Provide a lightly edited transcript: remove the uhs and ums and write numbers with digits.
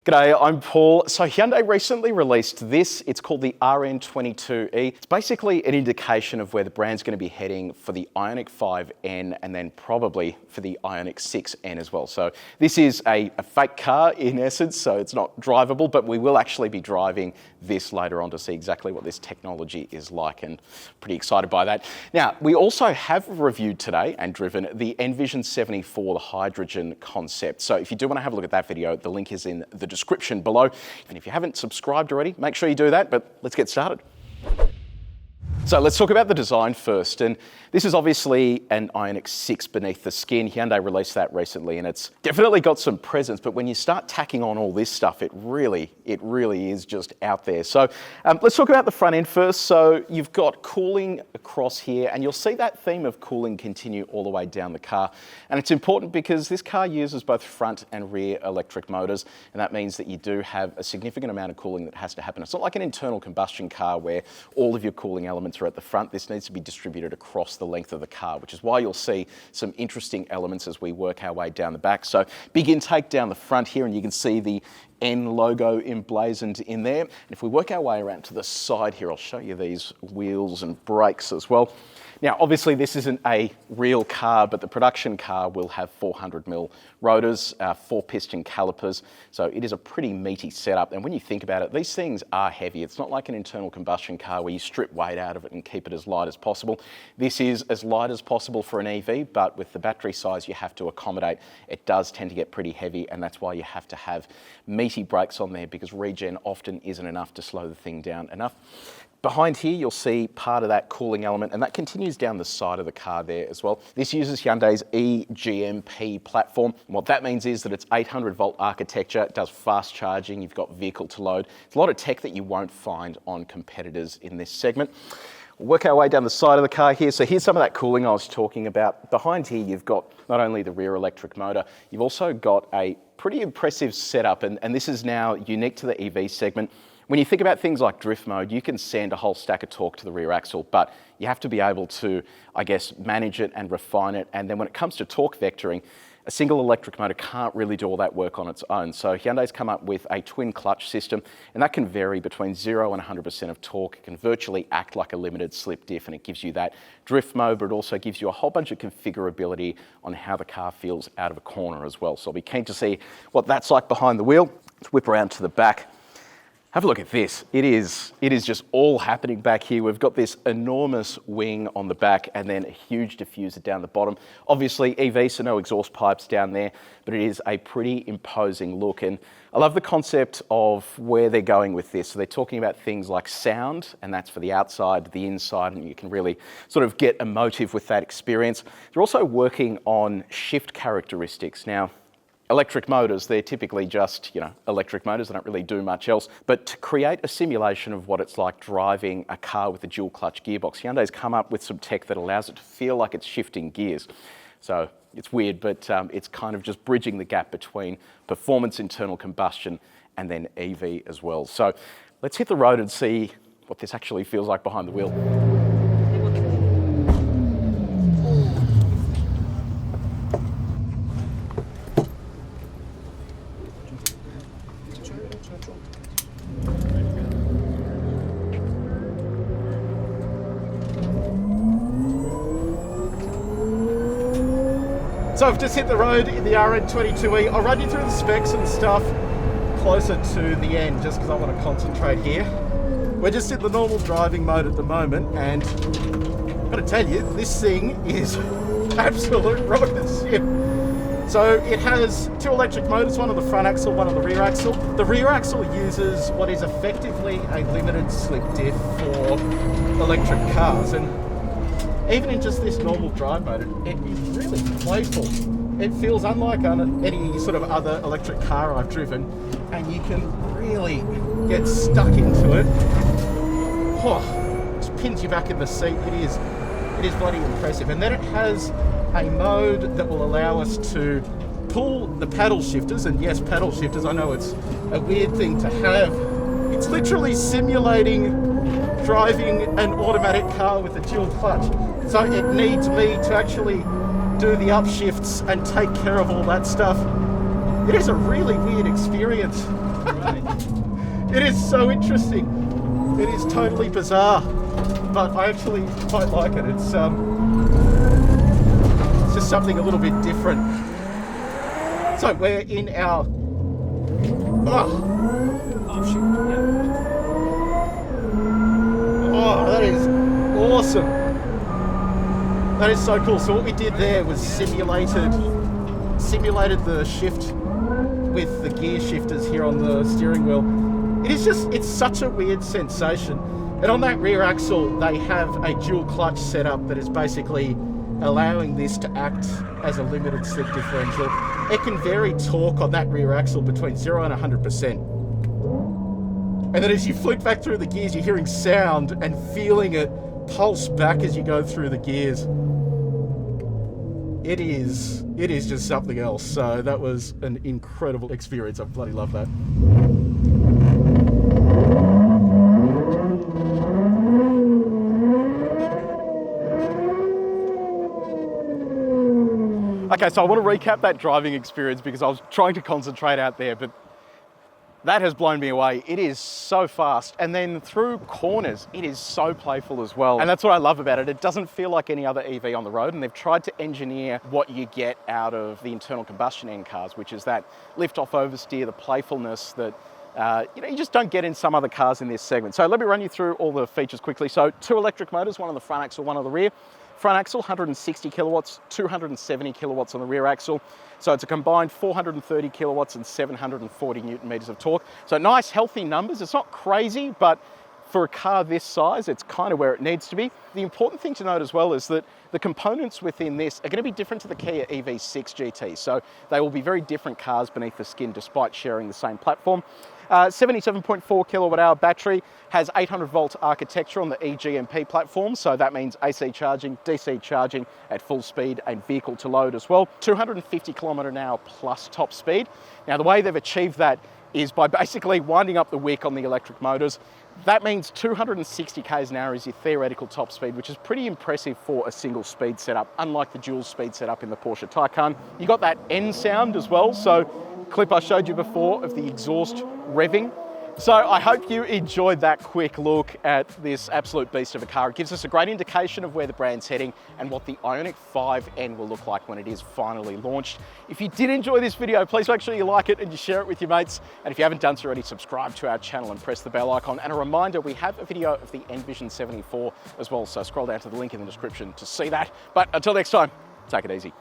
G'day, I'm Paul. So Hyundai recently released this. It's called the RN22e. It's basically an indication of where the brand's going to be heading for the Ioniq 5N and then probably for the Ioniq 6N as well. So this is a fake car in essence, so it's not drivable, but we will actually be driving this later on to see exactly what this technology is like, and pretty excited by that. Now, we also have reviewed today and driven the Envision 74, the hydrogen concept. So if you do want to have a look at that video, the link is in the description below. And if you haven't subscribed already, make sure you do that, but let's get started. So let's talk about the design first, and this is obviously an Ioniq 6 beneath the skin. Hyundai released that recently, and it's definitely got some presence, but when you start tacking on all this stuff, it really is just out there. So let's talk about the front end first. So you've got cooling across here, and you'll see that theme of cooling continue all the way down the car. And it's important because this car uses both front and rear electric motors, and that means that you do have a significant amount of cooling that has to happen. It's not like an internal combustion car where all of your cooling elements are at the front. This needs to be distributed across the length of the car, which is why you'll see some interesting elements as we work our way down the back. So big intake down the front here, and you can see the N logo emblazoned in there. And if we work our way around to the side here, I'll show you these wheels and brakes as well. Now, obviously this isn't a real car, but the production car will have 400mm rotors, 4-piston calipers, so it is a pretty meaty setup. And when you think about it, these things are heavy. It's not like an internal combustion car where you strip weight out of it and keep it as light as possible. This is as light as possible for an EV, but with the battery size you have to accommodate, it does tend to get pretty heavy, and that's why you have to have meaty brakes on there, because regen often isn't enough to slow the thing down enough. Behind here, you'll see part of that cooling element, and that continues down the side of the car there as well. This uses Hyundai's eGMP platform. And what that means is that it's 800-volt architecture, it does fast charging, you've got vehicle to load. It's a lot of tech that you won't find on competitors in this segment. We'll work our way down the side of the car here. So here's some of that cooling I was talking about. Behind here, you've got not only the rear electric motor, you've also got a pretty impressive setup, and this is now unique to the EV segment. When you think about things like drift mode, you can send a whole stack of torque to the rear axle, but you have to be able to, I guess, manage it and refine it. And then when it comes to torque vectoring, a single electric motor can't really do all that work on its own. So Hyundai's come up with a twin clutch system, and that can vary between 0 and 100% of torque. It can virtually act like a limited slip diff, and it gives you that drift mode, but it also gives you a whole bunch of configurability on how the car feels out of a corner as well. So I'll be keen to see what that's like behind the wheel. Let's whip around to the back. Have a look at this. It is just all happening back here. We've got this enormous wing on the back and then a huge diffuser down the bottom. Obviously EV, so no exhaust pipes down there, but it is a pretty imposing look. And I love the concept of where they're going with this. So they're talking about things like sound, and that's for the outside, the inside, and you can really sort of get emotive with that experience. They're also working on shift characteristics. Now, electric motors, they're typically just, electric motors, they don't really do much else. But to create a simulation of what it's like driving a car with a dual clutch gearbox, Hyundai's come up with some tech that allows it to feel like it's shifting gears. So it's weird, but it's kind of just bridging the gap between performance internal combustion and then EV as well. So let's hit the road and see what this actually feels like behind the wheel. So I've just hit the road in the RN22e. I'll run you through the specs and stuff closer to the end, just because I want to concentrate here. We're just in the normal driving mode at the moment, and I've got to tell you, this thing is absolute rocket ship. So it has two electric motors, one on the front axle, one on the rear axle. The rear axle uses what is effectively a limited slip diff for electric cars, and even in just this normal drive mode, it is really playful. It feels unlike any sort of other electric car I've driven, and you can really get stuck into it. Just pins you back in the seat. It is bloody impressive. And then it has a mode that will allow us to pull the paddle shifters, and yes, paddle shifters, I know it's a weird thing to have. It's literally simulating driving an automatic car with a dual clutch. So it needs me to actually do the upshifts and take care of all that stuff. It is a really weird experience. It is so interesting. It is totally bizarre, but I actually quite like it. It's just something a little bit different. So we're in our... Oh, that is awesome. That is so cool. So what we did there was simulated the shift with the gear shifters here on the steering wheel. It's such a weird sensation. And on that rear axle, they have a dual clutch setup that is basically allowing this to act as a limited slip differential. It can vary torque on that rear axle between 0 and 100%. And then as you flick back through the gears, you're hearing sound and feeling it pulse back as you go through the gears. It is just something else. So that was an incredible experience. I bloody love that. Okay, so I want to recap that driving experience because I was trying to concentrate out there, but that has blown me away. It is so fast. And then through corners, it is so playful as well. And that's what I love about it. It doesn't feel like any other EV on the road. And they've tried to engineer what you get out of the internal combustion engine cars, which is that lift-off oversteer, the playfulness that you just don't get in some other cars in this segment. So let me run you through all the features quickly. So 2 electric motors, one on the front axle, one on the rear. Front axle, 160 kilowatts, 270 kilowatts on the rear axle. So it's a combined 430 kilowatts and 740 Newton meters of torque. So nice, healthy numbers. It's not crazy, but for a car this size, it's kind of where it needs to be. The important thing to note as well is that the components within this are going to be different to the Kia EV6 GT. So they will be very different cars beneath the skin despite sharing the same platform. 77.4 kilowatt hour battery, has 800 volt architecture on the eGMP platform. So that means AC charging, DC charging at full speed and vehicle to load as well. 250 kilometer an hour plus top speed. Now the way they've achieved that is by basically winding up the wick on the electric motors. That means 260 k's an hour is your theoretical top speed, which is pretty impressive for a single speed setup, unlike the dual speed setup in the Porsche Taycan. You got that N sound as well. So clip I showed you before of the exhaust revving. So I hope you enjoyed that quick look at this absolute beast of a car. It gives us a great indication of where the brand's heading and what the Ioniq 5N will look like when it is finally launched. If you did enjoy this video, please make sure you like it and you share it with your mates. And if you haven't done so already, subscribe to our channel and press the bell icon. And a reminder, we have a video of the Envision 74 as well. So scroll down to the link in the description to see that. But until next time, take it easy.